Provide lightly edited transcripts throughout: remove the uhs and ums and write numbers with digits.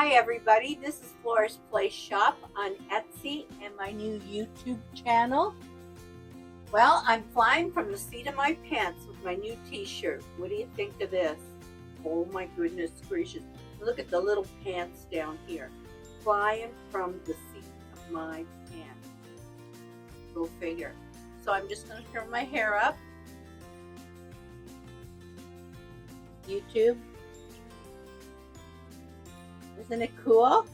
Hi everybody, this is Flora's Place Shop on Etsy and my new YouTube channel. Well, I'm flying from the seat of my pants with my new t-shirt. What do you think of this? Oh my goodness gracious. Look at the little pants down here. Flying from the seat of my pants. Go figure. So I'm just going to turn my hair up. YouTube. Isn't it cool?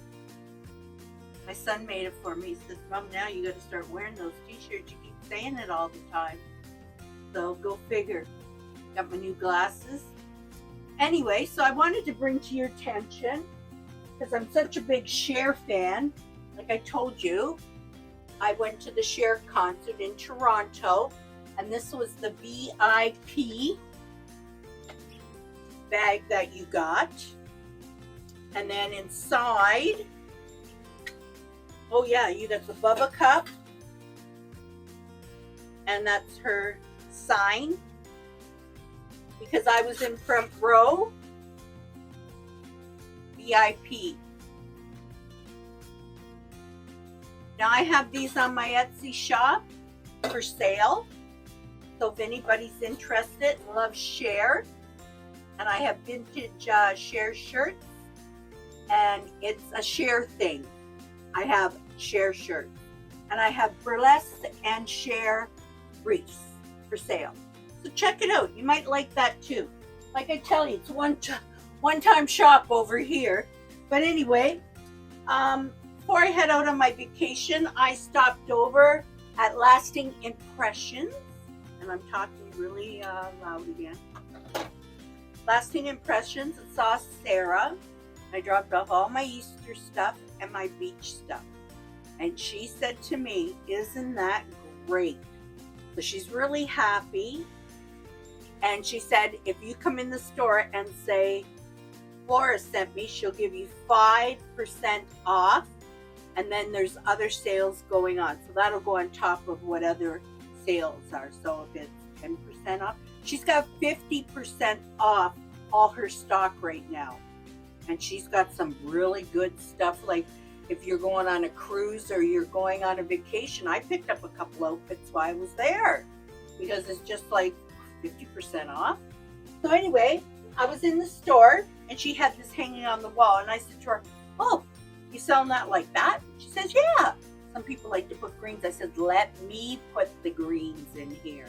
My son made it for me. He says, Mom, now you got to start wearing those t-shirts. You keep saying it all the time. So go figure. Got my new glasses. Anyway, so I wanted to bring to your attention, because I'm such a big Cher fan. Like I told you, I went to the Cher concert in Toronto, and this was the VIP bag that you got. And then inside, oh yeah, you got the Bubba cup, and that's her sign, because I was in front row, VIP. Now I have these on my Etsy shop for sale, so if anybody's interested and loves Cher, and I have vintage Cher shirts, and it's a Cher thing. I have Cher shirts, and I have burlesque and Cher wreaths for sale. So check it out. You might like that too. Like I tell you, it's one-time shop over here. But anyway, before I head out on my vacation, I stopped over at Lasting Impressions, and I'm talking really loud again. Lasting Impressions, and saw Sarah. I dropped off all my Easter stuff and my beach stuff. And she said to me, isn't that great? So she's really happy. And she said, if you come in the store and say, Flora sent me, she'll give you 5% off. And then there's other sales going on. So that'll go on top of what other sales are. So if it's 10% off, she's got 50% off all her stock right now. And she's got some really good stuff, like if you're going on a cruise or you're going on a vacation. I picked up a couple outfits while I was there because it's just like 50% off. So anyway, I was in the store and she had this hanging on the wall, and I said to her, oh, you selling that like that? She says, yeah. Some people like to put greens. I said, let me put the greens in here.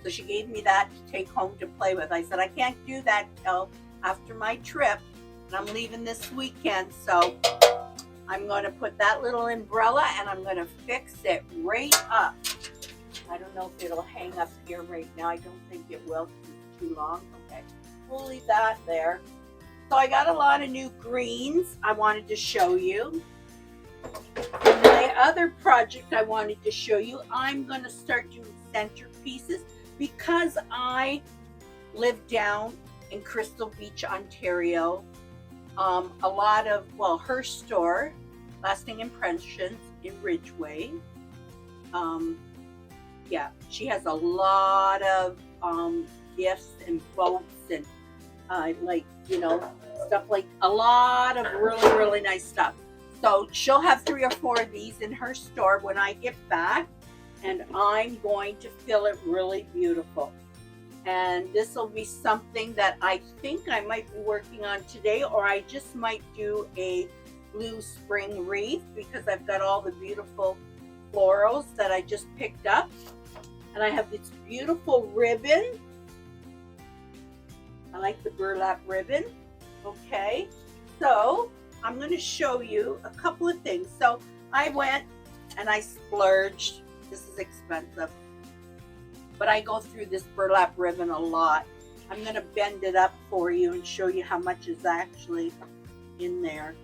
So she gave me that to take home to play with. I said, I can't do that till after my trip. And I'm leaving this weekend, so I'm going to put that little umbrella and I'm going to fix it right up. I don't know if it'll hang up here right now. I don't think it will because it's too long. Okay, we'll leave that there. So I got a lot of new greens I wanted to show you. And my other project I wanted to show you, I'm going to start doing centerpieces because I live down in Crystal Beach, Ontario. A lot of, well, her store, Lasting Impressions in Ridgeway. Yeah, she has a lot of gifts and boats and like, you know, stuff, like a lot of really, really nice stuff. So she'll have 3 or 4 of these in her store when I get back, and I'm going to fill it really beautiful. And this will be something that I think I might be working on today, or I just might do a blue spring wreath because I've got all the beautiful florals that I just picked up. And I have this beautiful ribbon. I like the burlap ribbon. Okay, so I'm going to show you a couple of things. So I went and I splurged. This is expensive, but I go through this burlap ribbon a lot. I'm going to bend it up for you and show you how much is actually in there.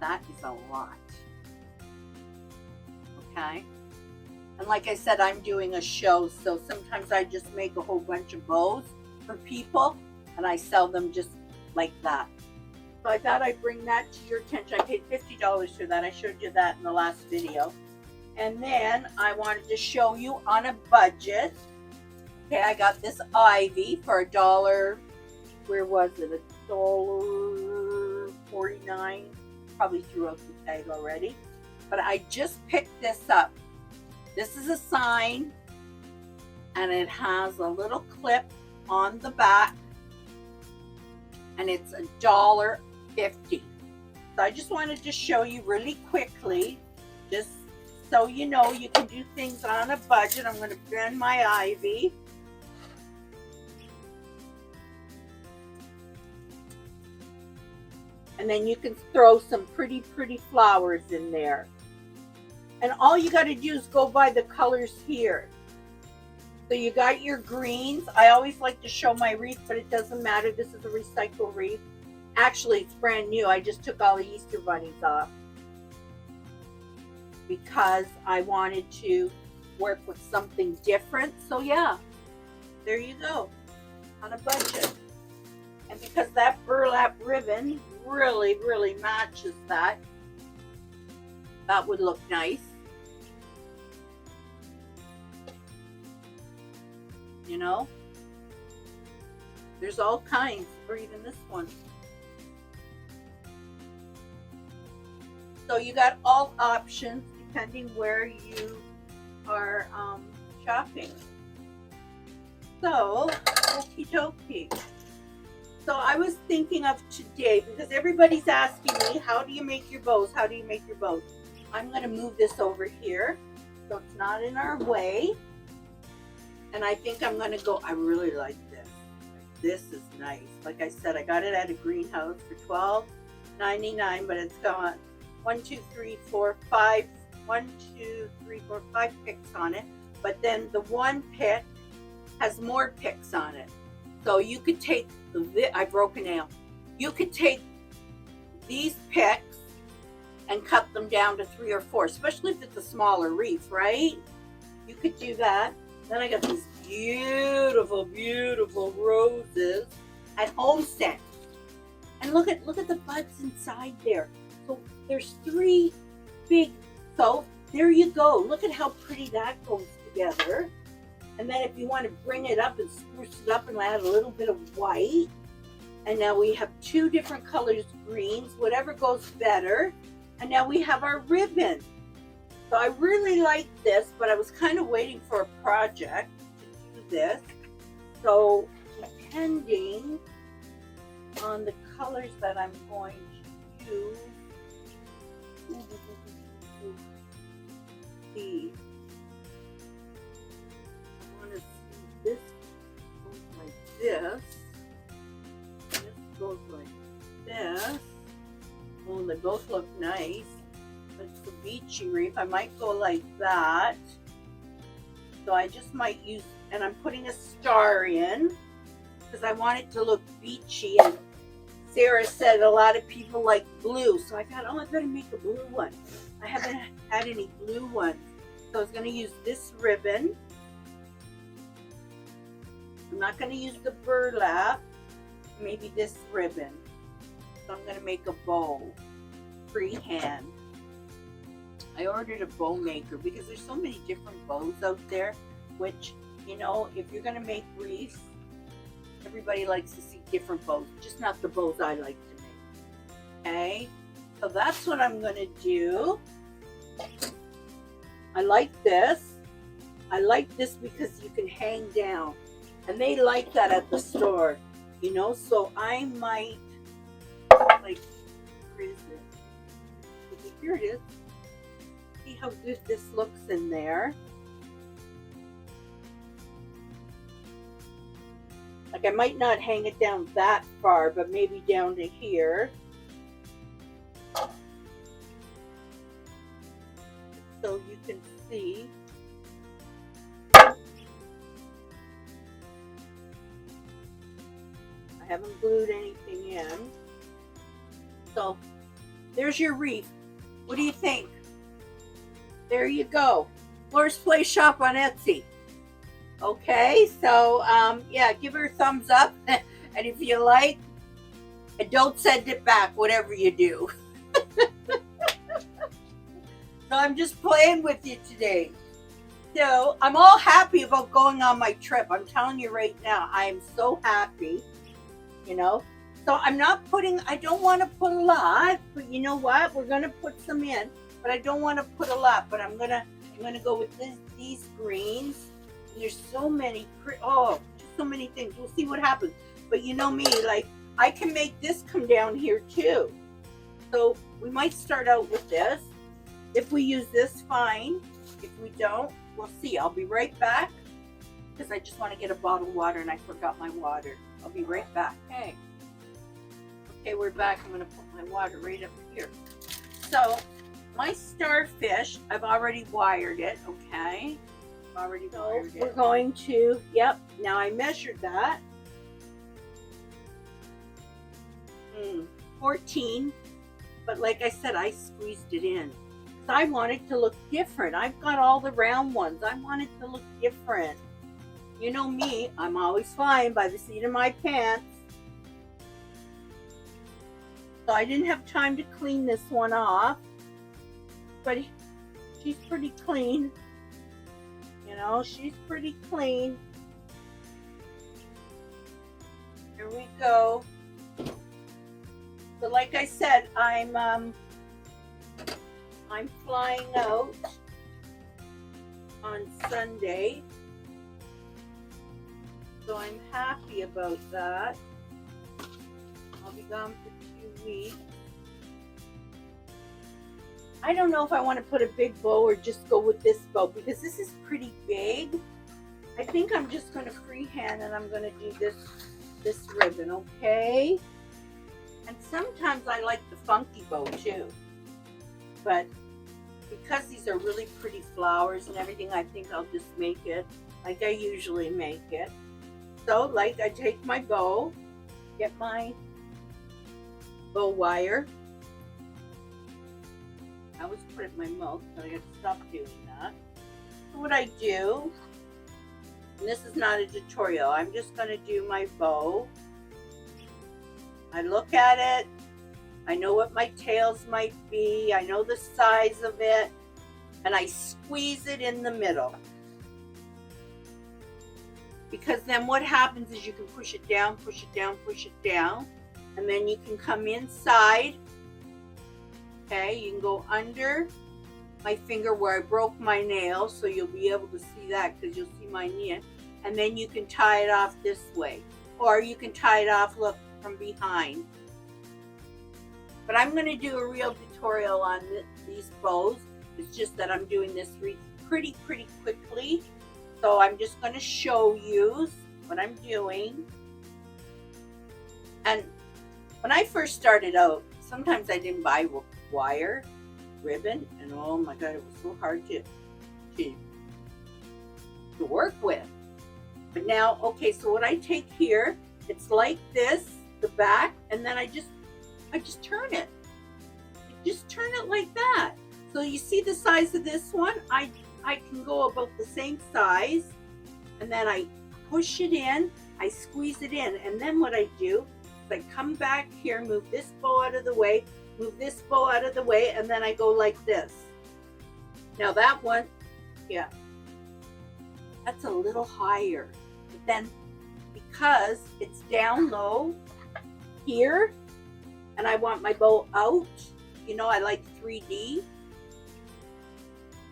That is a lot. Okay. And like I said, I'm doing a show, so sometimes I just make a whole bunch of bows for people and I sell them just like that. So I thought I'd bring that to your attention. I paid $50 for that. I showed you that in the last video. And then I wanted to show you on a budget. Okay, I got this ivy for $1. Where was it? $1.49. Probably threw out the tag already. But I just picked this up. This is a sign, and it has a little clip on the back, and it's $1.50. So I just wanted to show you really quickly, just so you know you can do things on a budget. I'm going to bend my ivy. And then you can throw some pretty flowers in there. And all you got to do is go by the colors here. So you got your greens. I always like to show my wreath, but it doesn't matter. This is a recycle wreath. Actually, it's brand new. I just took all the Easter bunnies off because I wanted to work with something different. So yeah, there you go, on a budget. And because that burlap ribbon really matches that, that would look nice. You know, there's all kinds, or even this one. So you got all options depending where you are shopping. So, okie dokie. So I was thinking of today, because everybody's asking me, how do you make your bows? How do you make your bows? I'm going to move this over here so it's not in our way. And I think I'm going to go, I really like this. This is nice. Like I said, I got it at a greenhouse for $12.99, but it's got 5 picks on it. But then the one pick has more picks on it. So you could take I broke a nail. You could take these picks and cut them down to 3 or 4, especially if it's a smaller wreath, right? You could do that. Then I got these beautiful roses at Homestead. And look at the buds inside there. So there's 3 big, so there you go. Look at how pretty that goes together. And then if you want to bring it up and spruce it up and add a little bit of white. And now we have 2 different colors, greens, whatever goes better. And now we have our ribbon. So I really like this, but I was kind of waiting for a project to do this. So depending on the colors that I'm going to use, this goes like this. This goes like this. Oh, they both look nice. But it's a beachy wreath. I might go like that. So I just might use, and I'm putting a star in because I want it to look beachy. And Sarah said a lot of people like blue. So I thought, oh, I better make a blue one. I haven't had any blue ones. So I was going to use this ribbon. I'm not going to use the burlap, maybe this ribbon. So I'm going to make a bow, freehand. I ordered a bow maker because there's so many different bows out there, which, you know, if you're going to make wreaths, everybody likes to see different bows, just not the bows I like to make. Okay, so that's what I'm going to do. I like this. I like this because you can hang down. And they like that at the store, you know, so I might, like, where is it? Here it is. See how good this looks in there. Like, I might not hang it down that far, but maybe down to here. So you can see. Haven't glued anything in. So there's your wreath. What do you think? There you go. FlorasPlaceShop on Etsy. Okay, so yeah, give her a thumbs up. And if you like, and don't send it back, whatever you do. So I'm just playing with you today. So I'm all happy about going on my trip. I'm telling you right now, I am so happy. You know, So I'm not putting, I don't want to put a lot, but you know what? We're going to put some in, but I don't want to put a lot, but I'm going to go with these greens. And there's so many, oh, just so many things. We'll see what happens. But you know me, like I can make this come down here too. So we might start out with this. If we use this, fine. If we don't, we'll see. I'll be right back because I just want to get a bottle of water and I forgot my water. I'll be right back. Okay, we're back. I'm going to put my water right up here. So my starfish, I've already wired it, okay? I've already wired it. We're going to, yep, now I measured that. 14, but like I said, I squeezed it in. I want it to look different. I've got all the round ones. I want it to look different. You know me, I'm always flying by the seat of my pants. So I didn't have time to clean this one off, but she's pretty clean. You know, she's pretty clean. Here we go. So like I said, I'm flying out on Sunday, so I'm happy about that. I'll be gone for 2 weeks. I don't know if I want to put a big bow or just go with this bow because this is pretty big. I think I'm just going to freehand and I'm going to do this ribbon, okay? And sometimes I like the funky bow too. But because these are really pretty flowers and everything, I think I'll just make it like I usually make it. So like I take my bow, get my bow wire. I always put it in my mouth, but I got to stop doing that. So what I do, and this is not a tutorial, I'm just going to do my bow. I look at it. I know what my tails might be. I know the size of it. And I squeeze it in the middle. Because then what happens is you can push it down, push it down, push it down. And then you can come inside. Okay, you can go under my finger where I broke my nail. So you'll be able to see that because you'll see my knee. And then you can tie it off this way. Or you can tie it off, look, from behind. But I'm going to do a real tutorial on these bows. It's just that I'm doing this pretty quickly. So I'm just going to show you what I'm doing. And when I first started out, sometimes I didn't buy wire, ribbon, and oh my God, it was so hard to work with. But now, okay, so what I take here, it's like this, the back, and then I just turn it. Just turn it like that. So you see the size of this one? I can go about the same size, and then I push it in, I squeeze it in, and then what I do is I come back here, move this bow out of the way, move this bow out of the way, and then I go like this. Now that one, yeah, that's a little higher. But then because it's down low here, and I want my bow out, you know, I like 3D.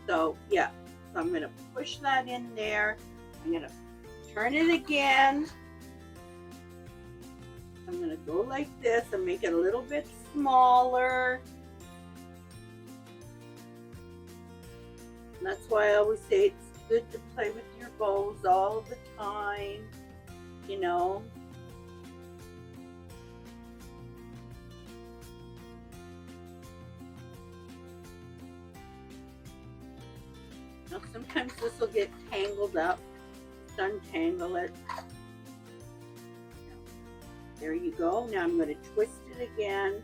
So yeah, so I'm gonna push that in there. I'm gonna turn it again. I'm gonna go like this and make it a little bit smaller. And that's why I always say it's good to play with your bows all the time, you know. Now sometimes this will get tangled up. Just untangle it. There you go. Now I'm going to twist it again.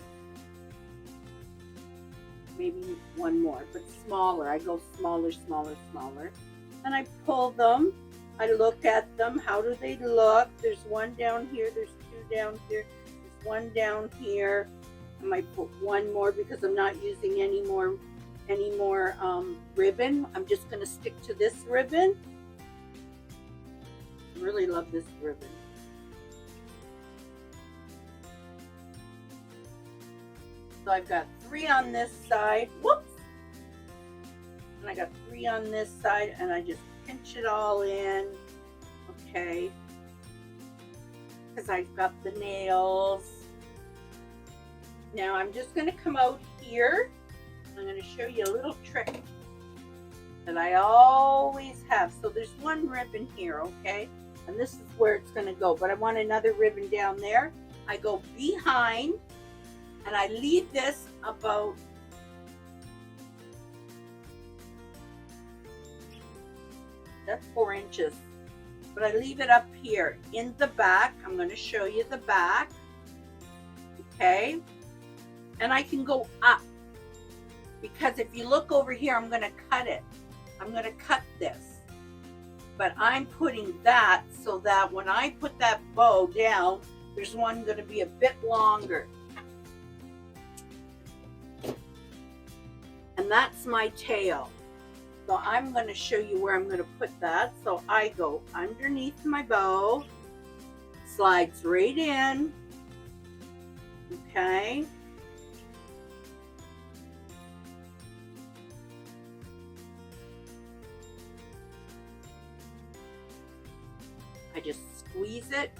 Maybe one more, but smaller. I go smaller, smaller, smaller. And I pull them. I look at them. How do they look? There's one down here. There's two down here. There's one down here. I might put one more because I'm not using any more ribbon. I'm just going to stick to this ribbon. I really love this ribbon. So I've got 3 on this side. Whoops! And I got 3 on this side, and I just pinch it all in. Okay. Because I've got the nails. Now I'm just going to come out here. I'm going to show you a little trick that I always have. So there's one ribbon here, okay? And this is where it's going to go. But I want another ribbon down there. I go behind, and I leave this about that's 4 inches. But I leave it up here in the back. I'm going to show you the back. Okay? And I can go up. Because if you look over here, I'm going to cut it. I'm going to cut this. But I'm putting that so that when I put that bow down, there's one going to be a bit longer. And that's my tail. So I'm going to show you where I'm going to put that. So I go underneath my bow, slides right in, okay? I just squeeze it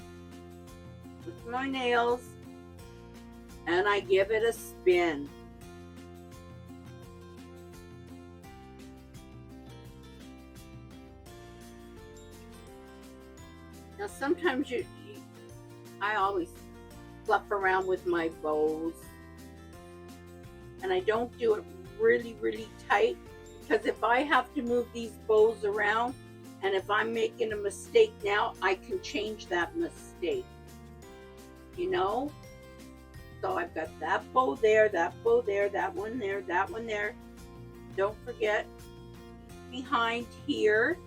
with my nails and I give it a spin. Now sometimes I always fluff around with my bows, and I don't do it really, really tight, because if I have to move these bows around, and if I'm making a mistake now, I can change that mistake, you know? So I've got that bow there, that bow there, that one there, that one there. Don't forget behind here.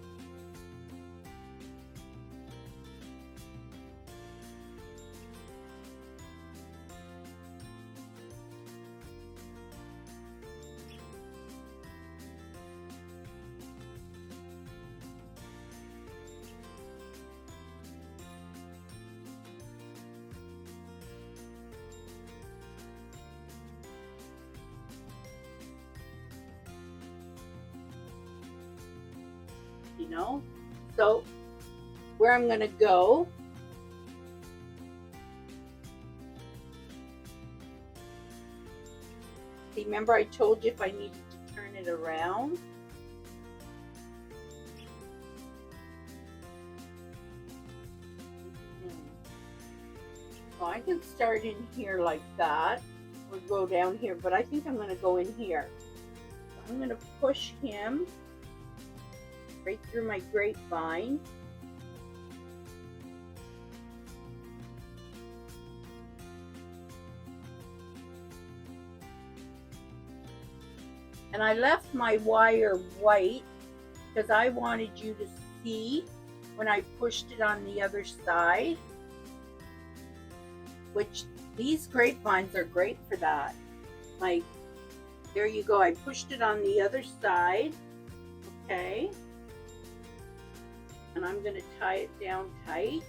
You know, so where I'm going to go, remember I told you if I needed to turn it around. So I can start in here like that, or go down here, but I think I'm going to go in here. So I'm going to push him right through my grapevine. And I left my wire white because I wanted you to see when I pushed it on the other side, which these grapevines are great for that. Like, there you go, I pushed it on the other side, okay? And I'm going to tie it down tight.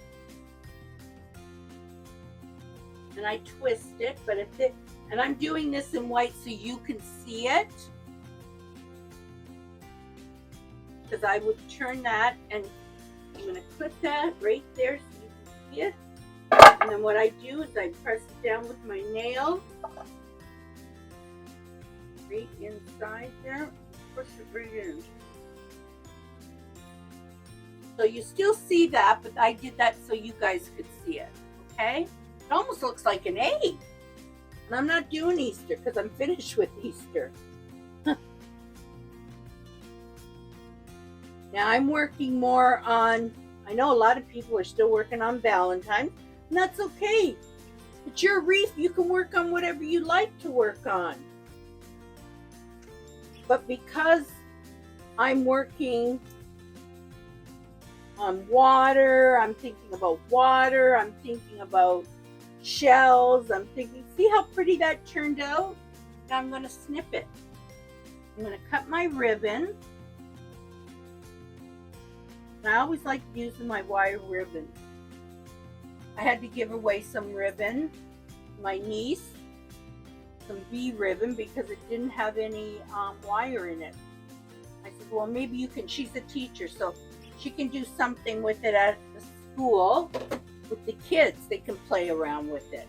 And I twist it, but if it, and I'm doing this in white so you can see it. Because I would turn that, and I'm going to clip that right there so you can see it. And then what I do is I press it down with my nail. Right inside there. Push it right in. So you still see that, but I did that so you guys could see it, okay? It almost looks like an egg. And I'm not doing Easter because I'm finished with Easter. Now I'm working more on, I know a lot of people are still working on Valentine's, and that's okay. It's your wreath, you can work on whatever you like to work on. But because I'm working on water, I'm thinking about water, I'm thinking about shells, I'm thinking, see how pretty that turned out? Now I'm going to snip it. I'm going to cut my ribbon. And I always like using my wire ribbon. I had to give away some ribbon to my niece. some bee ribbon because it didn't have any wire in it. I said, well, maybe you can, she's a teacher, so she can do something with it at the school with the kids. They can play around with it.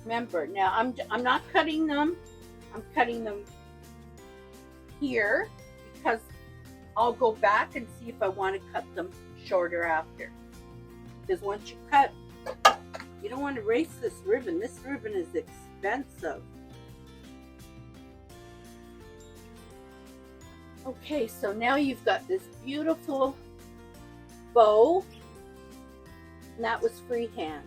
Remember, now I'm not cutting them. I'm cutting them here because I'll go back and see if I want to cut them shorter after. Because once you cut, you don't want to waste this ribbon. This ribbon is expensive. Okay, so now you've got this beautiful bow, and that was freehand.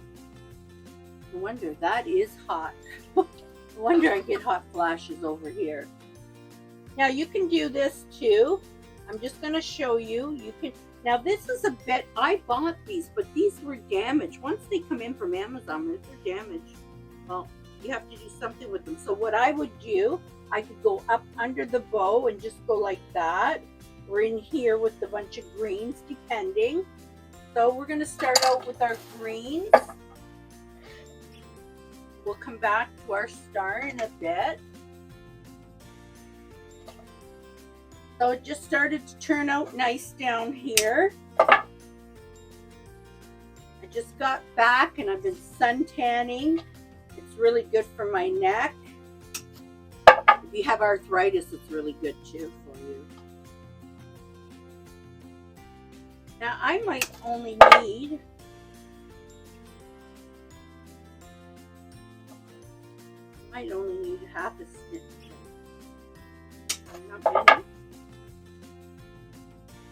No wonder that is hot. No wonder I get hot flashes over here. Now you can do this too. I'm just going to show you. You can. Now this is a bit, I bought these, but these were damaged. Once they come in from Amazon, if they're damaged, well, you have to do something with them. So what I would do, I could go up under the bow and just go like that. We're in here with a bunch of greens, depending. So we're going to start out with our greens. We'll come back to our star in a bit. So it just started to turn out nice down here. I just got back and I've been sun tanning. It's really good for my neck. If you have arthritis, it's really good too for you. Now I might only need half a snip. Not many.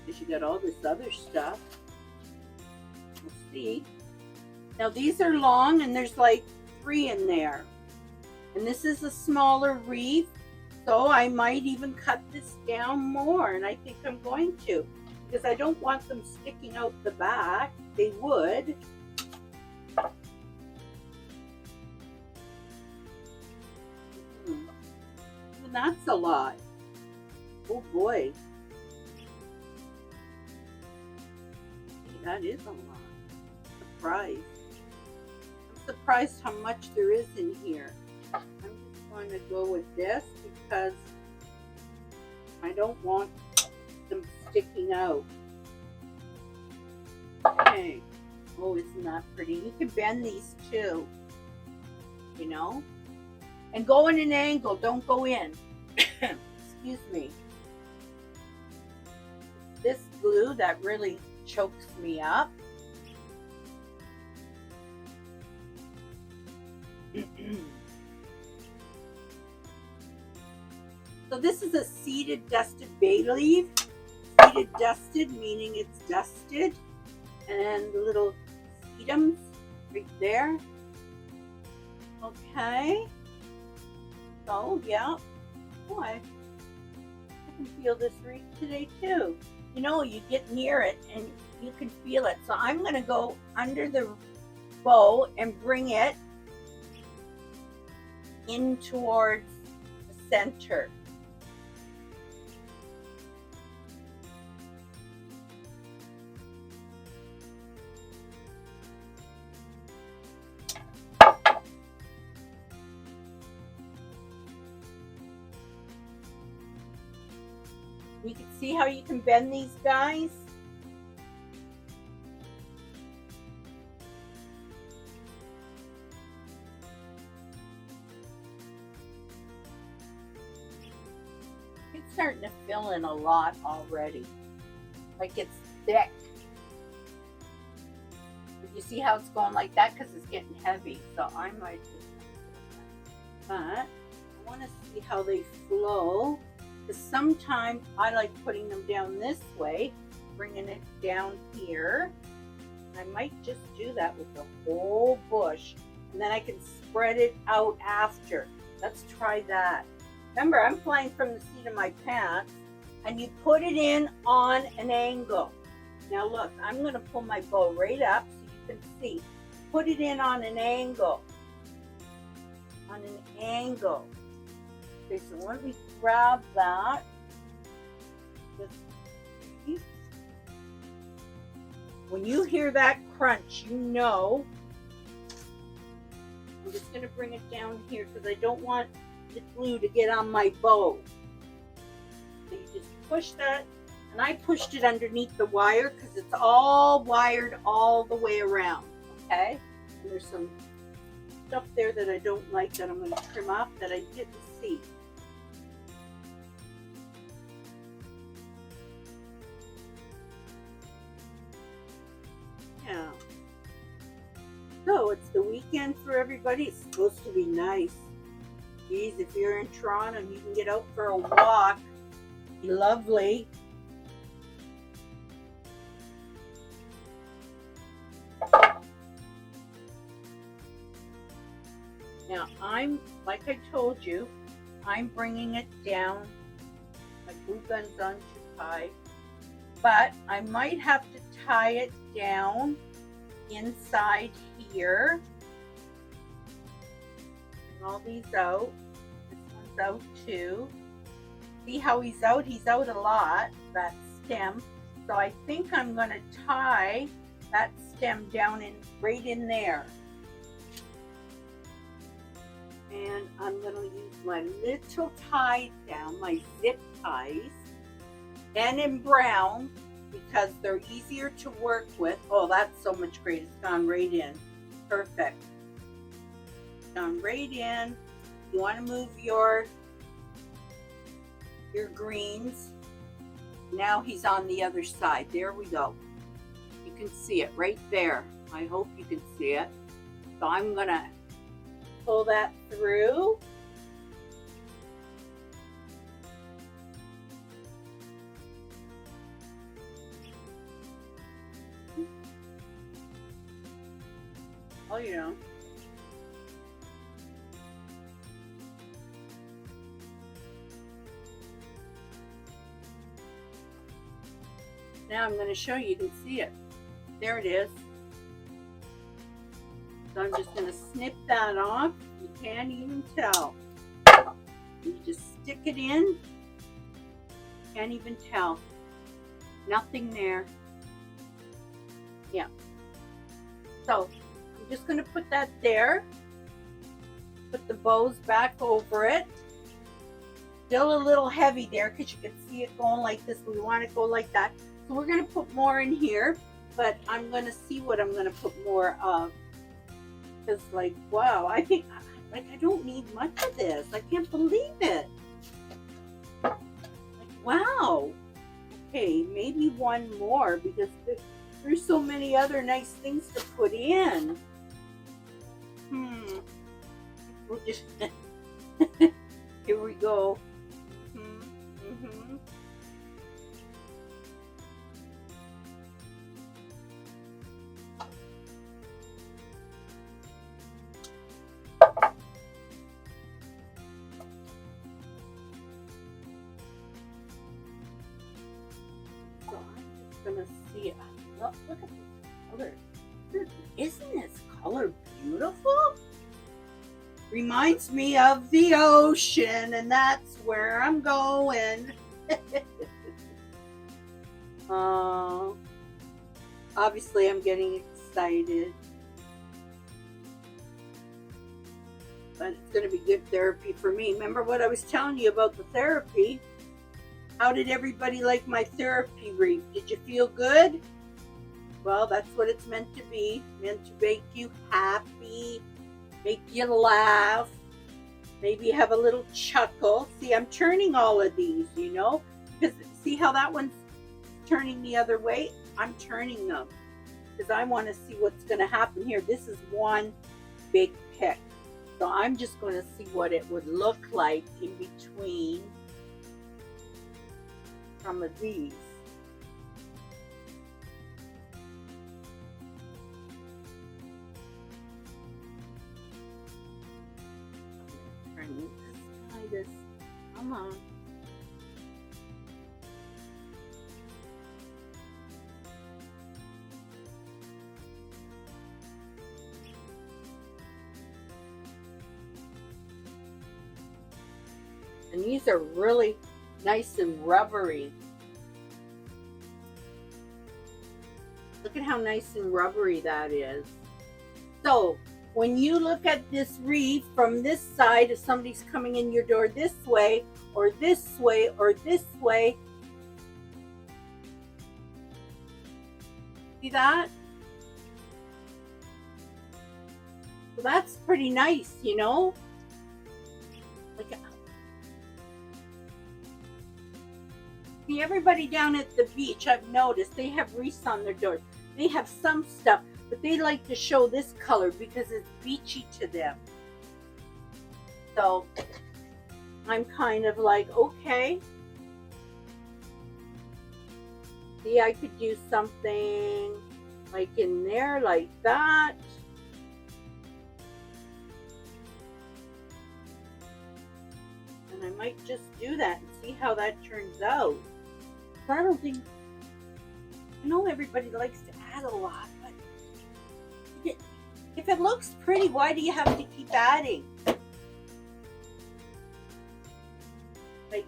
Because you got all this other stuff. We'll see. Now these are long and there's like 3 in there. And this is a smaller wreath. So I might even cut this down more. And I think I'm going to. Because I don't want them sticking out the back. They would. And that's a lot. Oh boy. That is a lot. Surprised. I'm surprised how much there is in here. I'm just going to go with this because I don't want them sticking out. Okay. Oh, isn't that pretty? You can bend these too. You know? And go in an angle. Don't go in. Excuse me. This glue that really chokes me up. So this is a seeded dusted bay leaf. Seeded dusted meaning it's dusted. And the little sedums right there. Okay. So yeah. Oh, I can feel this wreath today too. You know, you get near it and you can feel it. So I'm going to go under the bow and bring it in towards the center. You can see how you can bend these guys. It's starting to fill in a lot already. Like it's thick. But you see how it's going like that because it's getting heavy. So I might just, but I want to see how they flow. Because sometimes I like putting them down this way, bringing it down here. I might just do that with the whole bush, and then I can spread it out after. Let's try that. Remember, I'm flying from the seat of my pants, and you put it in on an angle. Now look, I'm going to pull my bow right up so you can see. Put it in on an angle. On an angle. Okay, so let me grab that. When you hear that crunch, you know I'm just going to bring it down here because I don't want the glue to get on my bow. So you just push that, and I pushed it underneath the wire because it's all wired all the way around, okay? And there's some stuff there that I don't like that I'm going to trim off that I didn't see. Yeah. So it's the weekend for everybody. It's supposed to be nice. Geez, if you're in Toronto and you can get out for a walk, lovely. Now like I told you, I'm bringing it down. My glue gun's on too high, but I might have to tie it down inside here. Bring all these out. This one's out too. See how he's out? He's out a lot, that stem. So I think I'm going to tie that stem down right in there. And I'm going to use my little tie down, my zip ties, and in brown because they're easier to work with. Oh, that's so much great. It's gone right in. Perfect. Gone right in. You want to move your greens. Now he's on the other side. There we go. You can see it right there. I hope you can see it. So I'm going to pull that through. Oh, you know. Now I'm going to show you. You can see it. There it is. So I'm just going to snip that off. You can't even tell. You just stick it in. Can't even tell. Nothing there. Yeah. So I'm just going to put that there. Put the bows back over it. Still a little heavy there because you can see it going like this. We want to go like that. So we're going to put more in here. But I'm going to see what I'm going to put more of. Because, like, wow, I think, like, I don't need much of this. I can't believe it. Like, wow. Okay, maybe one more because there's so many other nice things to put in. We'll just, here we go. Gonna see it. Look at this color. Isn't this color beautiful? Reminds me of the ocean, and that's where I'm going. Obviously I'm getting excited, but it's going to be good therapy for me. Remember what I was telling you about the therapy? How did everybody like my therapy wreath? Did you feel good? Well, that's what it's meant to be. Meant to make you happy, make you laugh, maybe have a little chuckle. See, I'm turning all of these, you know, because see how that one's turning the other way? I'm turning them because I want to see what's going to happen here. This is one big pick. So I'm just going to see what it would look like in between some of these. Try this. Come on. And these are really nice and rubbery. Look at how nice and rubbery that is. So when you look at this wreath from this side, if somebody's coming in your door this way, or this way, or this way, see that? So that's pretty nice, you know? Like, see, everybody down at the beach, I've noticed, they have wreaths on their doors. They have some stuff, but they like to show this color because it's beachy to them. So I'm kind of like, okay. See, I could do something like in there like that. And I might just do that and see how that turns out. I don't think, I know everybody likes to add a lot, but if it looks pretty, why do you have to keep adding? Like,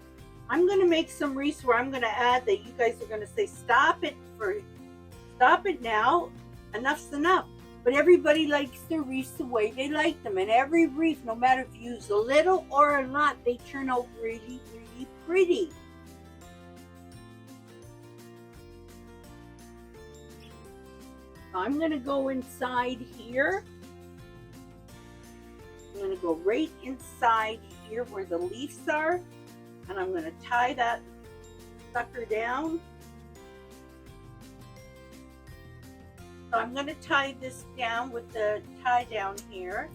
I'm going to make some wreaths where I'm going to add that you guys are going to say, stop it now, enough's enough. But everybody likes their wreaths the way they like them. And every wreath, no matter if you use a little or a lot, they turn out really, really pretty. I'm going to go inside here. I'm going to go right inside here where the leaves are. And I'm going to tie that sucker down. So I'm going to tie this down with the tie down here.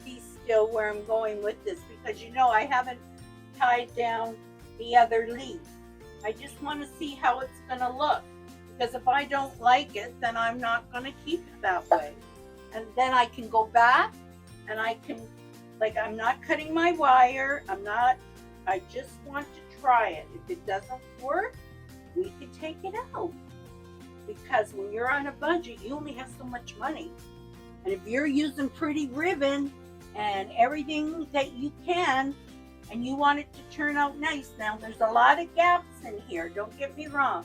Be still where I'm going with this, because you know I haven't tied down the other leaf. I just want to see how it's going to look, because if I don't like it, then I'm not going to keep it that way. And then I can go back and I can, like, I'm not cutting my wire. I just want to try it. If it doesn't work, we can take it out. Because when you're on a budget, you only have so much money. And if you're using pretty ribbon and everything that you can, and you want it to turn out nice, now there's a lot of gaps in here, don't get me wrong.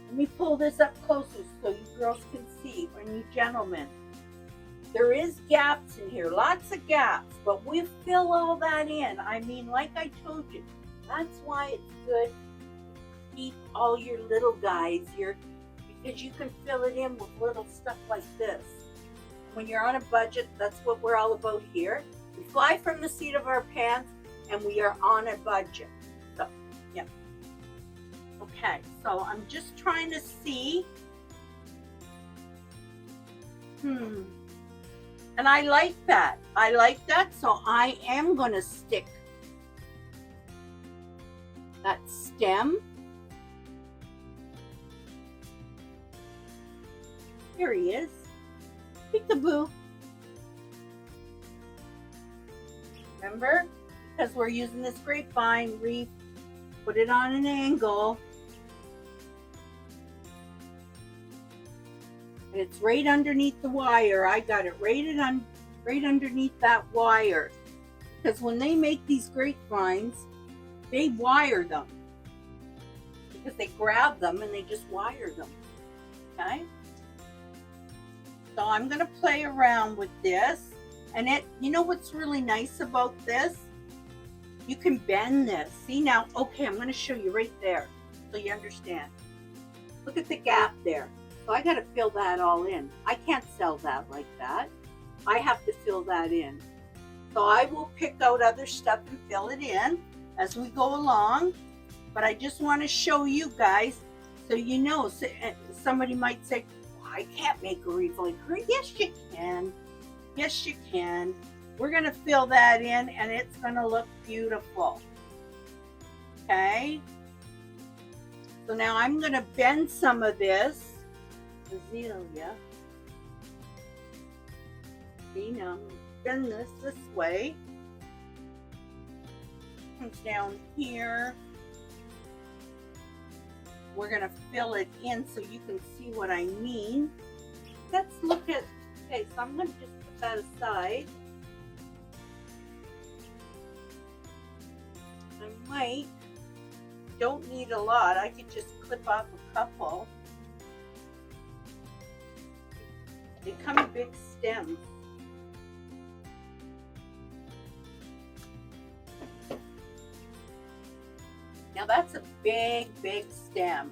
Let me pull this up closer so you girls can see, and you gentlemen. There is gaps in here, lots of gaps, but we fill all that in. I mean, like I told you, that's why it's good to keep all your little guys here, because you can fill it in with little stuff like this. When you're on a budget, that's what we're all about here. We fly from the seat of our pants, and we are on a budget. So, yeah. Okay, so I'm just trying to see. And I like that. I like that, so I am going to stick that stem. Here he is. Peekaboo. Remember? Because we're using this grapevine wreath, put it on an angle. And it's right underneath the wire. I got it right underneath that wire. Because when they make these grapevines, they wire them. Because they grab them and they just wire them. Okay? So I'm going to play around with this. And you know what's really nice about this? You can bend this. See now, okay, I'm going to show you right there so you understand. Look at the gap there. So I got to fill that all in. I can't sell that like that. I have to fill that in. So I will pick out other stuff and fill it in as we go along. But I just want to show you guys so you know. Somebody might say, well, I can't make a wreath like her. Yes, you can. Yes, you can. We're going to fill that in and it's going to look beautiful. Okay. So now I'm going to bend some of this. Azalea. See, now I'm going to bend this way. Comes down here. We're going to fill it in so you can see what I mean. Let's look at, okay, so I'm going to just put that aside. I might don't need a lot. I could just clip off a couple. They come in big stems. Now that's a big, big stem.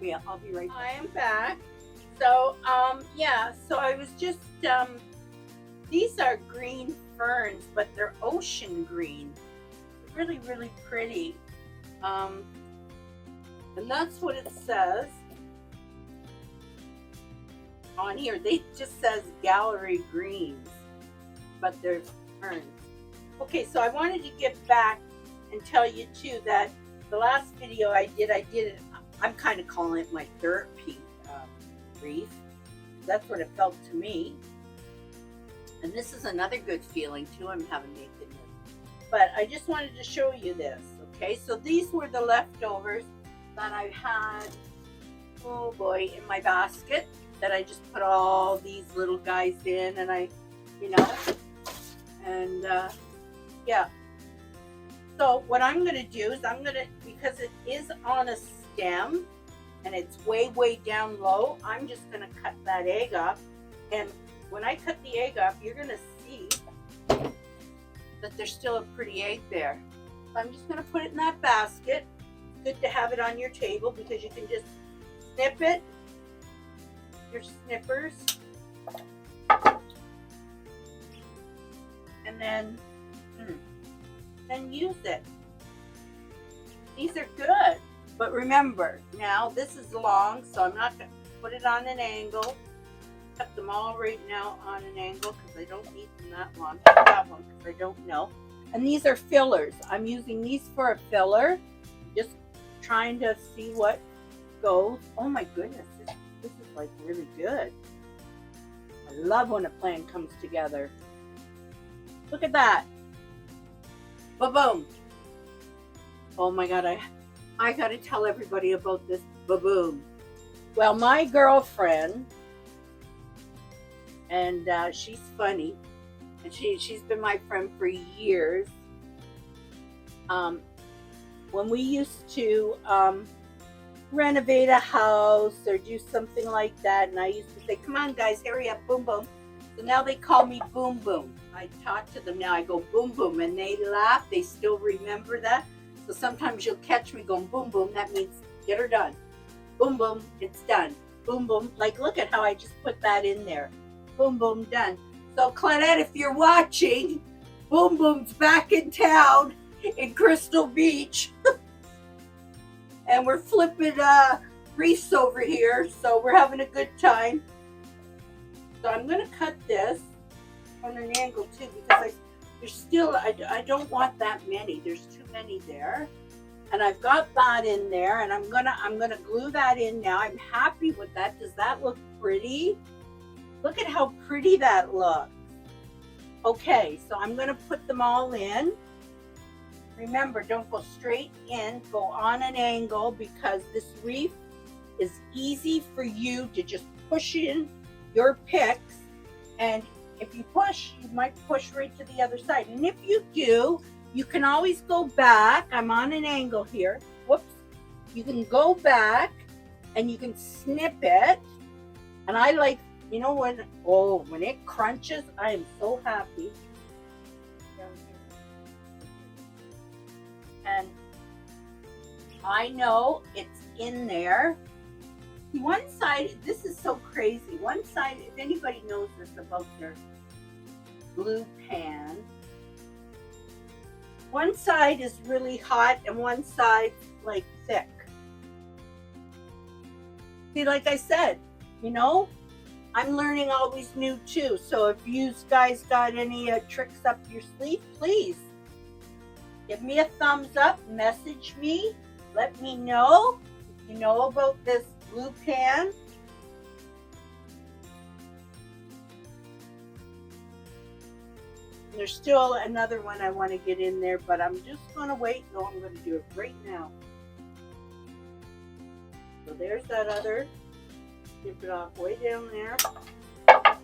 Yeah, I'll be right back. I am back. So, yeah, so I was just, these are green ferns, but they're ocean green. Really, really pretty. And that's what it says on here. They just says gallery greens, but they're ferns. Okay, so I wanted to get back and tell you too that the last video I did it, I'm kind of calling it my therapy wreath. That's what it felt to me. And this is another good feeling too. I'm having nakedness. But I just wanted to show you this. Okay, so these were the leftovers that I had, oh boy, in my basket that I just put all these little guys in, and I, you know, and yeah. So what I'm going to do is because it is on a stem and it's way, way down low, I'm just going to cut that egg up. And when I cut the egg up, you're going to see that there's still a pretty egg there. So I'm just going to put it in that basket. It's good to have it on your table because you can just snip it, your snippers, and then use it. These are good, but remember, now this is long, so I'm not going to put it on an angle. Cut them all right now on an angle because I don't need them that long. That one because I don't know. And these are fillers. I'm using these for a filler. Just trying to see what goes. Oh my goodness, this is like really good. I love when a plan comes together. Look at that. Ba-boom. Oh my God, I gotta tell everybody about this ba-boom. Well, my girlfriend, and she's funny, and she's been my friend for years. When we used to renovate a house or do something like that, and I used to say, come on guys, hurry up, boom boom. So now they call me Boom Boom. I talk to them now, I go boom boom, and they laugh. They still remember that. So sometimes you'll catch me going boom boom. That means get her done. Boom boom, it's done. Boom boom. Like, look at how I just put that in there. Boom boom, done. So Claudette, if you're watching, Boom Boom's back in town in Crystal Beach. And we're flipping wreaths over here, so we're having a good time. So I'm going to cut this on an angle too, because there's still, I don't want that many. There's too many there. And I've got that in there, and I'm gonna glue that in now. I'm happy with that. Does that look pretty? Look at how pretty that looks. Okay, so I'm gonna put them all in. Remember, don't go straight in, go on an angle, because this wreath is easy for you to just push in your picks, and if you push, you might push right to the other side. And if you do, you can always go back. I'm on an angle here. Whoops. You can go back and you can snip it. And I like, you know, when it crunches, I am so happy. And I know it's in there. One side, this is so crazy. One side, if anybody knows this about their glue pan, one side is really hot and one side like thick. See, like I said, you know, I'm learning always new too. So if you guys got any tricks up your sleeve, please give me a thumbs up, message me, let me know if you know about this glue pan. There's still another one I want to get in there, but I'm just going to wait. No, I'm going to do it right now. So there's that other. Dip it off way down there.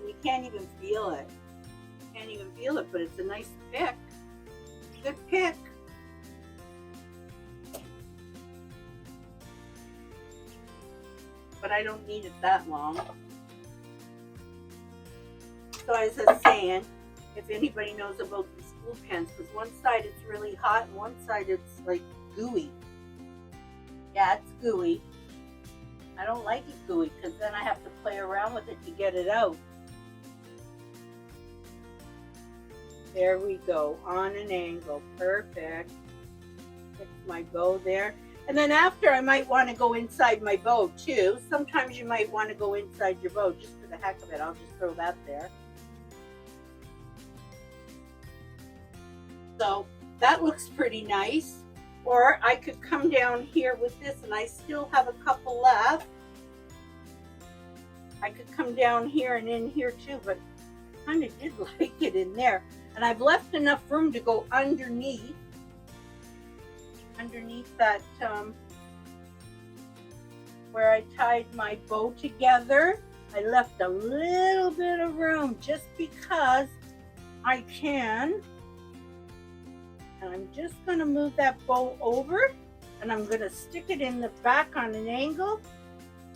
You can't even feel it. Can't even feel it, but it's a nice pick. Good pick. But I don't need it that long. So as I was saying, if anybody knows about these glue pens, because one side it's really hot and one side it's like gooey. Yeah, it's gooey. I don't like it gooey because then I have to play around with it to get it out. There we go, on an angle, perfect. Fix my bow there. And then after I might want to go inside my bow too. Sometimes you might want to go inside your bow just for the heck of it. I'll just throw that there. So that looks pretty nice. Or I could come down here with this, and I still have a couple left. I could come down here and in here too, but I kind of did like it in there. And I've left enough room to go underneath that where I tied my bow together. I left a little bit of room just because I can. And I'm just going to move that bow over, and I'm going to stick it in the back on an angle,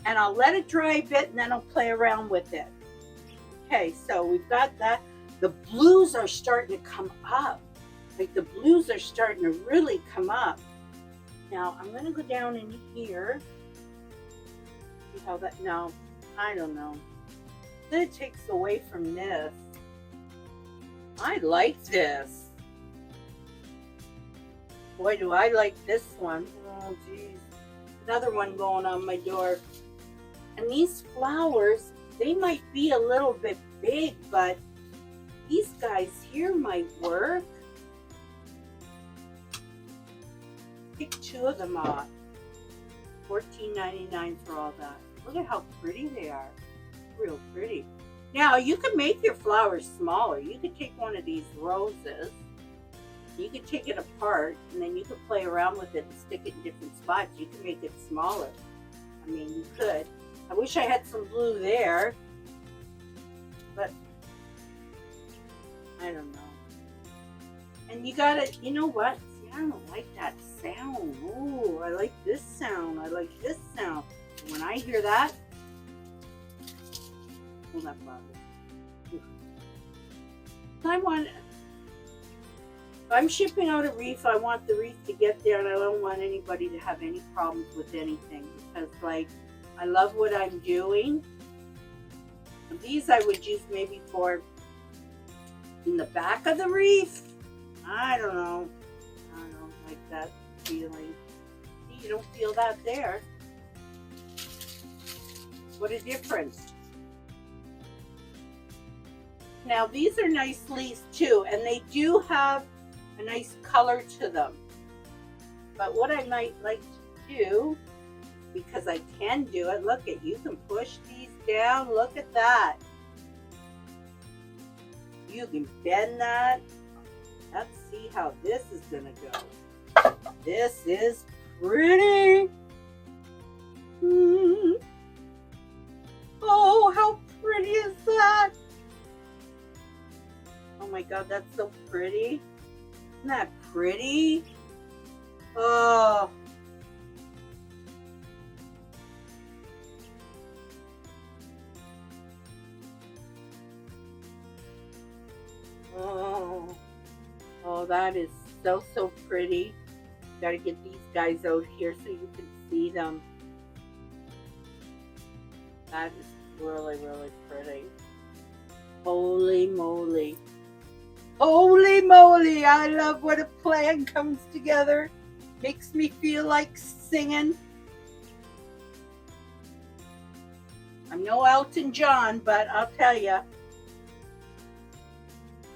and I'll let it dry a bit, and then I'll play around with it. Okay, so we've got that. The blues are starting to come up. Like the blues are starting to really come up. Now I'm going to go down in here. See how that, no, I don't know. Then it takes away from this. I like this. Boy, do I like this one. Oh, geez. Another one going on my door. And these flowers, they might be a little bit big, but these guys here might work. Pick 2 of them off. $14.99 for all that. Look at how pretty they are. Real pretty. Now, you can make your flowers smaller. You could take one of these roses. You could take it apart, and then you could play around with it and stick it in different spots. You can make it smaller. I mean, you could. I wish I had some blue there, but I don't know. And you gotta, you know what? See, I don't like that sound. Oh, I like this sound. I like this sound. And when I hear that, well, that bothers me. If I'm shipping out a wreath, I want the wreath to get there, and I don't want anybody to have any problems with anything, because, like, I love what I'm doing. And these I would use maybe for in the back of the wreath. I don't know. I don't like that feeling. See, you don't feel that there. What a difference. Now, these are nice leaves too, and they do have a nice color to them. But what I might like to do, because I can do it, look at, you can push these down. Look at that. You can bend that. Let's see how this is gonna go. This is pretty. Oh, how pretty is that? Oh my God, that's so pretty. Isn't that pretty? Oh. Oh. Oh, that is so, so pretty. Got to get these guys out here so you can see them. That is really, really pretty. Holy moly. Holy moly, I love when a plan comes together. Makes me feel like singing. I'm no Elton John, but I'll tell you,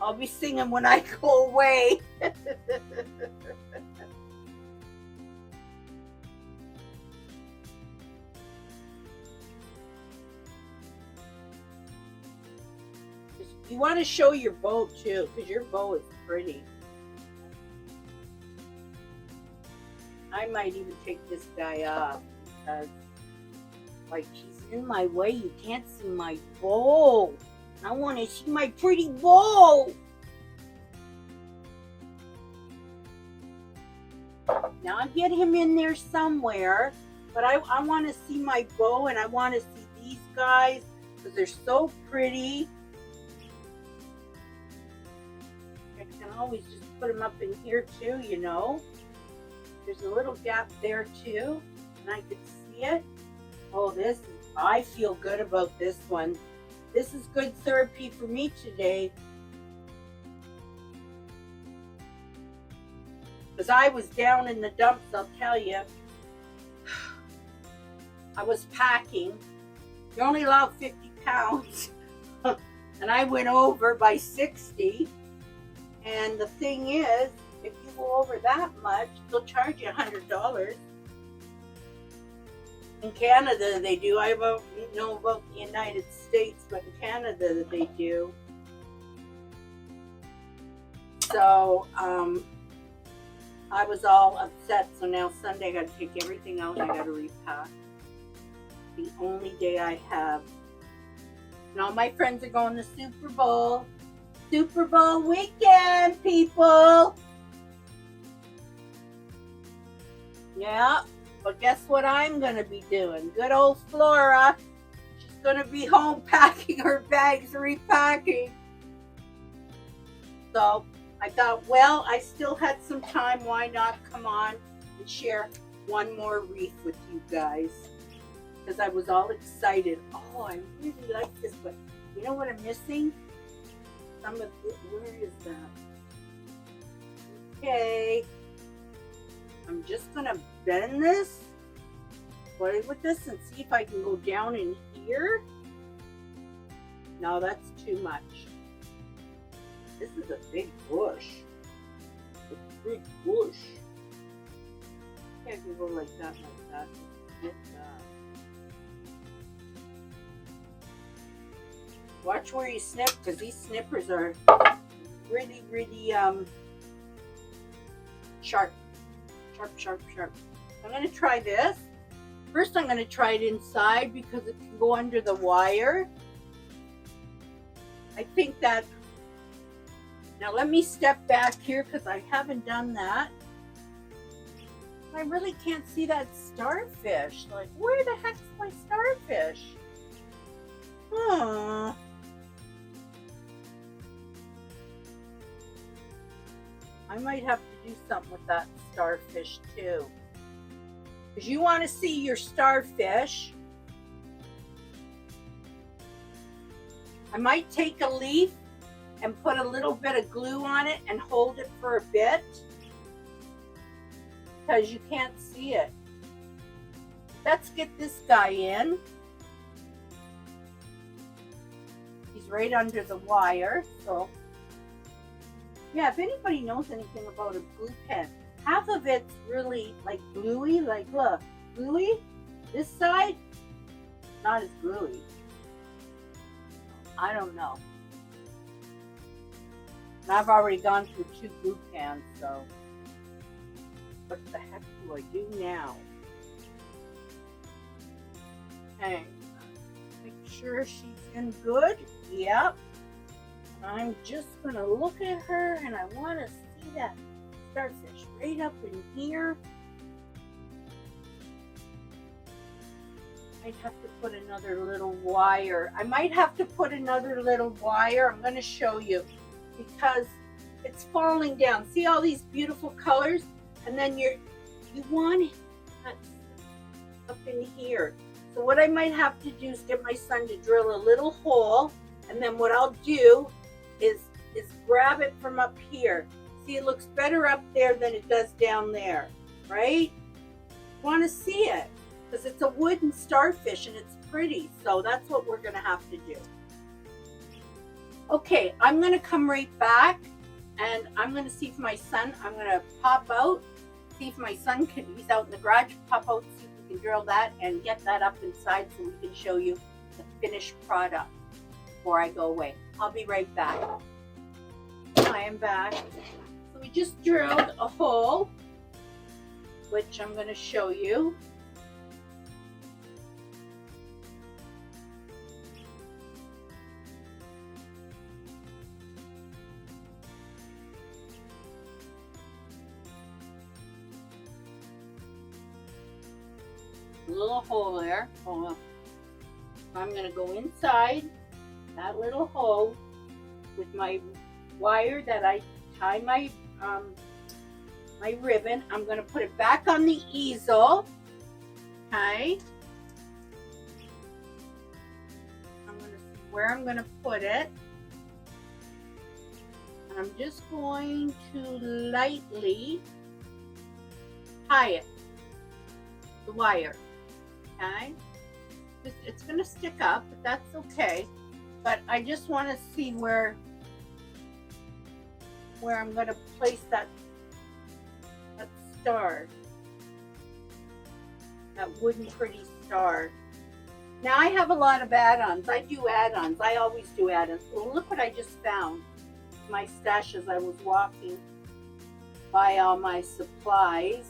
I'll be singing when I go away. You want to show your bow too, because your bow is pretty. I might even take this guy off because, like, he's in my way. You can't see my bow. I want to see my pretty bow. Now I'll get him in there somewhere, but I want to see my bow, and I want to see these guys because they're so pretty. I can always just put them up in here too, you know. There's a little gap there too, and I can see it. Oh, I feel good about this one. This is good therapy for me today. Because I was down in the dumps, I'll tell you. I was packing. You're only allowed 50 pounds. And I went over by 60. And the thing is, if you go over that much, they'll charge you $100. In Canada, they do. I don't know about the United States, but in Canada, they do. So, I was all upset. So now Sunday, I got to take everything out and I got to repack. The only day I have. And all my friends are going to Super Bowl. Super Bowl weekend, people. Yeah. But guess what I'm going to be doing? Good old Flora. She's going to be home packing her bags, repacking. So I thought, well, I still had some time. Why not come on and share one more wreath with you guys? Because I was all excited. Oh, I really like this, but you know what I'm missing? Some of it. Where is that? Okay. I'm just going to bend this, play with this, and see if I can go down in here. No, that's too much. This is a big bush. A big bush. I can go like that, like that. Get that. Watch where you snip, because these snippers are really, really sharp. Sharp. I'm going to try this. First, I'm going to try it inside because it can go under the wire. I think that. Now let me step back here because I haven't done that. I really can't see that starfish. Like, where the heck's my starfish? Huh. I might have to do something with that starfish too. Because you want to see your starfish. I might take a leaf and put a little bit of glue on it and hold it for a bit. Because you can't see it. Let's get this guy in. He's right under the wire, so. Yeah, if anybody knows anything about a glue pen, half of it's really like gluey, like look, gluey. This side, not as gluey. I don't know. And I've already gone through 2 glue pans, so what the heck do I do now? Okay, make sure she's in good. Yep. I'm just going to look at her and I want to see that starfish right up in here. I'd have to put another little wire. I might have to put another little wire. I'm going to show you because it's falling down. See all these beautiful colors? And then you want it up in here. So what I might have to do is get my son to drill a little hole, and then what I'll do is grab it from up here. See, it looks better up there than it does down there, right? Want to see it because it's a wooden starfish and it's pretty. So that's what we're going to have to do. Okay, I'm going to come right back and I'm going to see if my son, I'm going to pop out, see if my son can, he's out in the garage, pop out, see if we can drill that and get that up inside so we can show you the finished product before I go away. I'll be right back. I am back. So we just drilled a hole, which I'm going to show you. little hole there. Oh, I'm going to go inside that little hole with my wire that I tie my my ribbon. I'm going to put it back on the easel. Okay. I'm going to see where I'm going to put it. And I'm just going to lightly tie it, the wire. Okay. It's going to stick up, but that's okay. But I just want to see where I'm going to place that star, that wooden pretty star. Now I have a lot of add-ons. I do add-ons. I always do add-ons. Well, look what I just found. My stash as I was walking by all my supplies.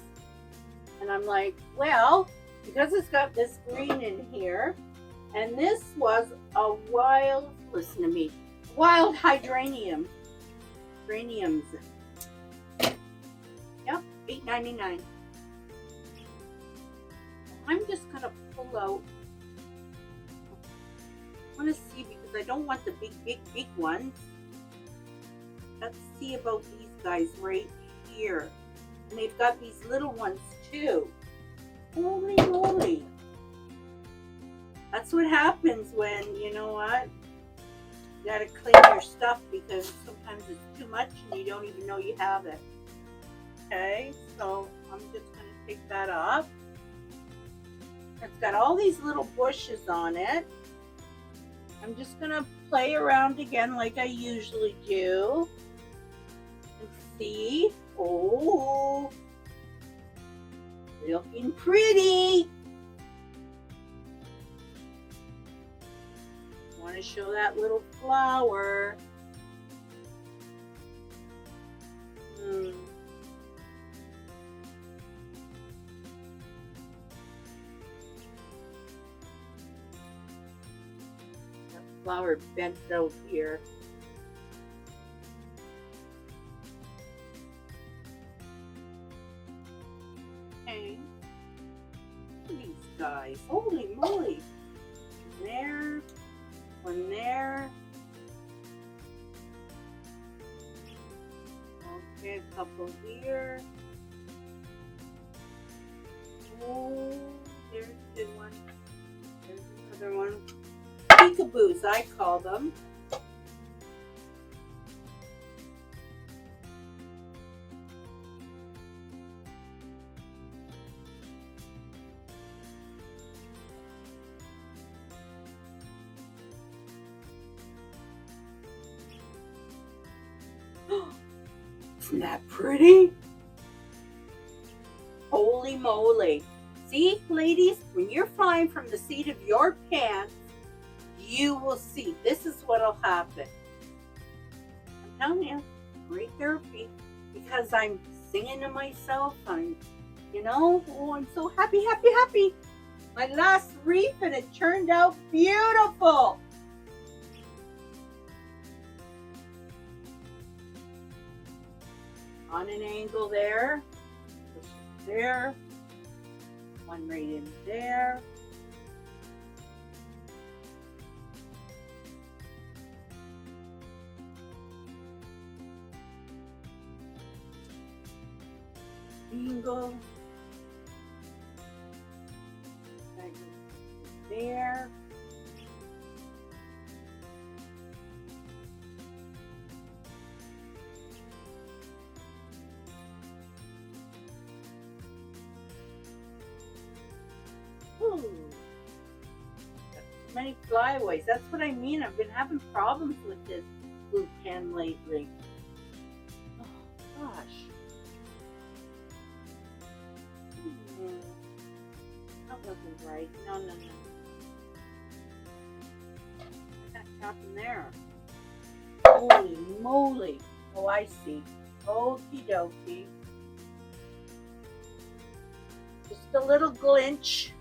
And I'm like, well, because it's got this green in here, and this was a wild, listen to me, wild hydranium. Geraniums. Yep, $8.99. I'm just gonna pull out. I want to see because I don't want the big ones. Let's see about these guys right here. And they've got these little ones too. Holy moly. That's what happens when, you know what? You gotta clean your stuff because sometimes it's too much and you don't even know you have it. Okay, so I'm just gonna take that off. It's got all these little bushes on it. I'm just gonna play around again like I usually do. And see. Oh, looking pretty. I want to show that little flower. That flower bent out here. Okay. Look at these guys. Holy moly. There. One there. Okay, a couple here. Oh, there's a good one. There's another one. Peekaboos, I call them. Isn't that pretty? Holy moly. See, ladies, when you're flying from the seat of your pants, you will see. This is what'll happen. I'm telling you, great therapy. Because I'm singing to myself. I'm, oh, I'm so happy, happy, happy. My last wreath and it turned out beautiful. On an angle there, there, one right in there. Angle. There. Many flyaways. That's what I mean. I've been having problems with this blue pen lately. Oh gosh. That wasn't right. No. That happened there. Holy moly. Oh, I see. Okie dokie. Just a little glinch.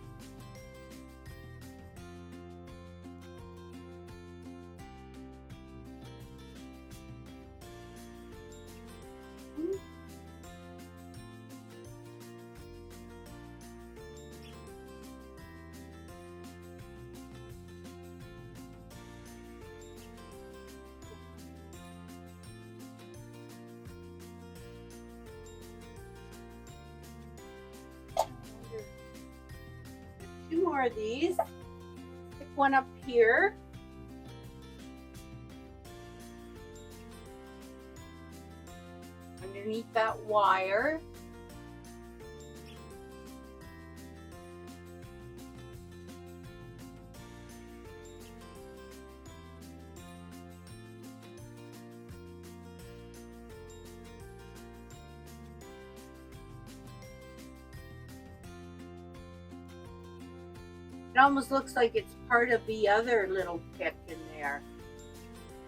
more of these. Stick one up here. Underneath that wire. It almost looks like it's part of the other little pick in there.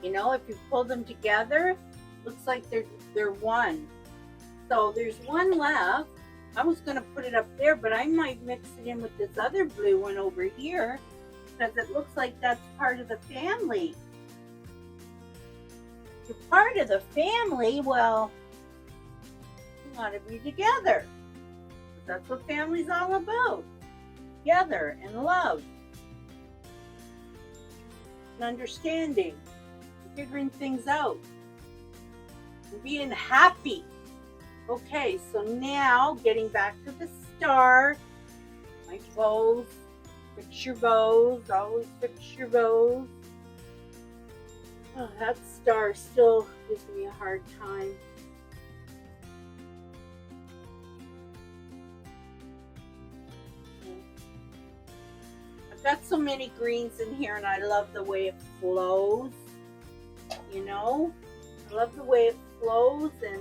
You know, if you pull them together, looks like they're one. So there's one left. I was going to put it up there, but I might mix it in with this other blue one over here because it looks like that's part of the family. If you're part of the family, well, you want to be together. That's what family's all about. Together and love and understanding, figuring things out, and being happy. Okay, so now getting back to the star, my bows, fix your bows, always fix your bows. Oh, that star still gives me a hard time. Got so many greens in here, and I love the way it flows. You know, I love the way it flows, and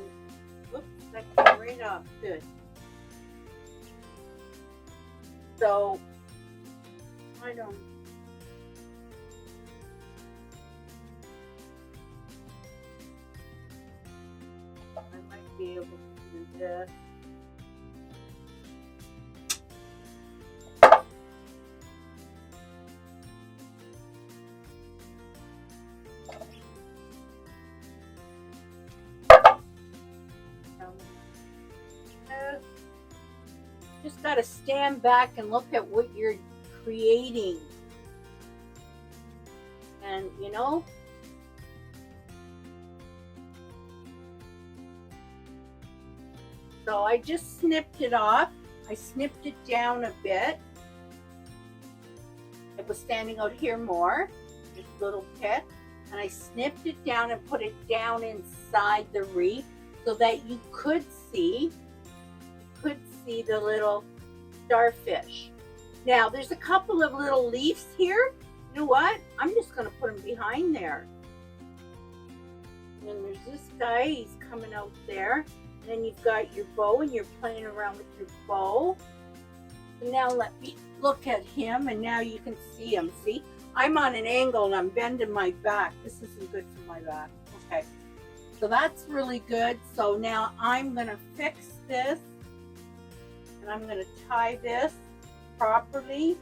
whoops, that came right off. Good. So I might be able to do this. Just got to stand back and look at what you're creating. And you know, so I just snipped it off. I snipped it down a bit. It was standing out here more, this little pit, and I snipped it down and put it down inside the wreath so that you could see the little starfish. Now there's a couple of little leaves here. You know what? I'm just going to put them behind there. And then there's this guy, he's coming out there. And then you've got your bow, and you're playing around with your bow. So now let me look at him, and now you can see him. See, I'm on an angle and I'm bending my back. This isn't good for my back. Okay, so that's really good. So now I'm going to fix this. And I'm going to tie this properly.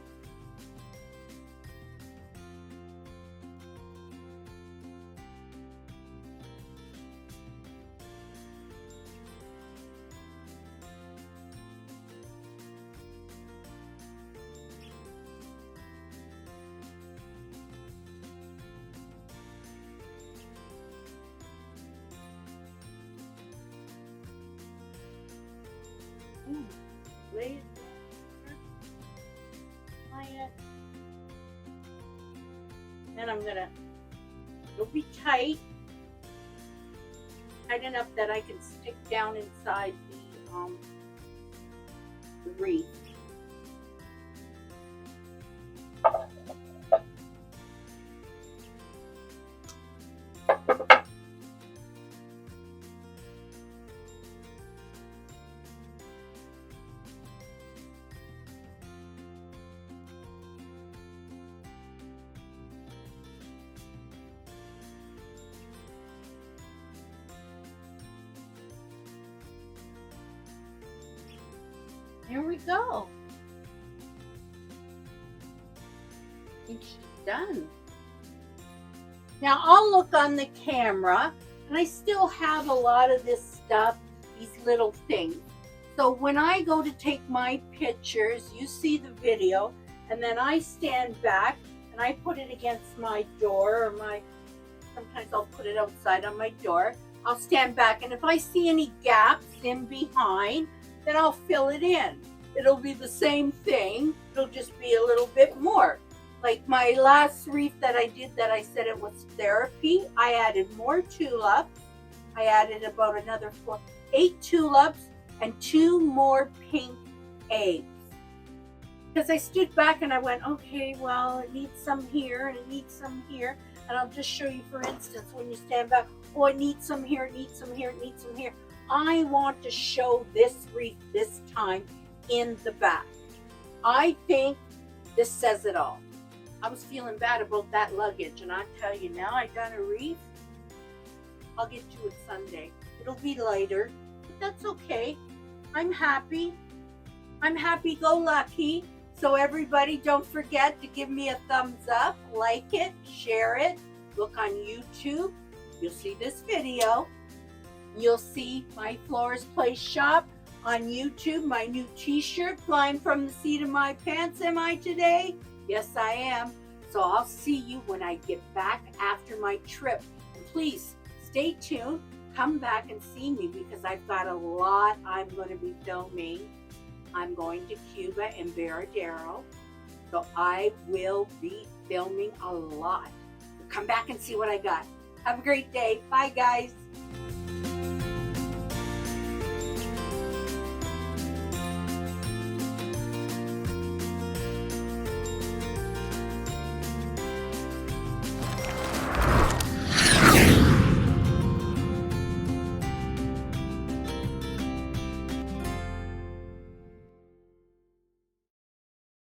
Lay it down. Tie it. Then I'm gonna, it'll be tight enough that I can stick down inside the wreath. Here we go. I think she's done. Now I'll look on the camera, and I still have a lot of this stuff, these little things. So when I go to take my pictures, you see the video, and then I stand back and I put it against my door, or sometimes I'll put it outside on my door. I'll stand back, and if I see any gaps in behind, then I'll fill it in. It'll be the same thing. It'll just be a little bit more. Like my last wreath that I did that I said it was therapy, I added more tulips. I added about another 8 tulips and 2 more pink eggs. Because I stood back and I went, okay, well, it needs some here and it needs some here. And I'll just show you, for instance, when you stand back, oh, it needs some here, it needs some here, it needs some here. I want to show this wreath this time in the back. I think this says it all. I was feeling bad about that luggage, and I tell you, now I've done a wreath, I'll get to it Sunday. It'll be lighter, but that's okay. I'm happy. I'm happy-go-lucky. So everybody, don't forget to give me a thumbs up, like it, share it. Look on YouTube. You'll see this video. You'll see my Flora's Place shop on YouTube, my new t-shirt, flying from the seat of my pants. Am I today? Yes, I am. So I'll see you when I get back after my trip. And please stay tuned. Come back and see me because I've got a lot I'm going to be filming. I'm going to Cuba and Veradero. So I will be filming a lot. So come back and see what I got. Have a great day. Bye, guys.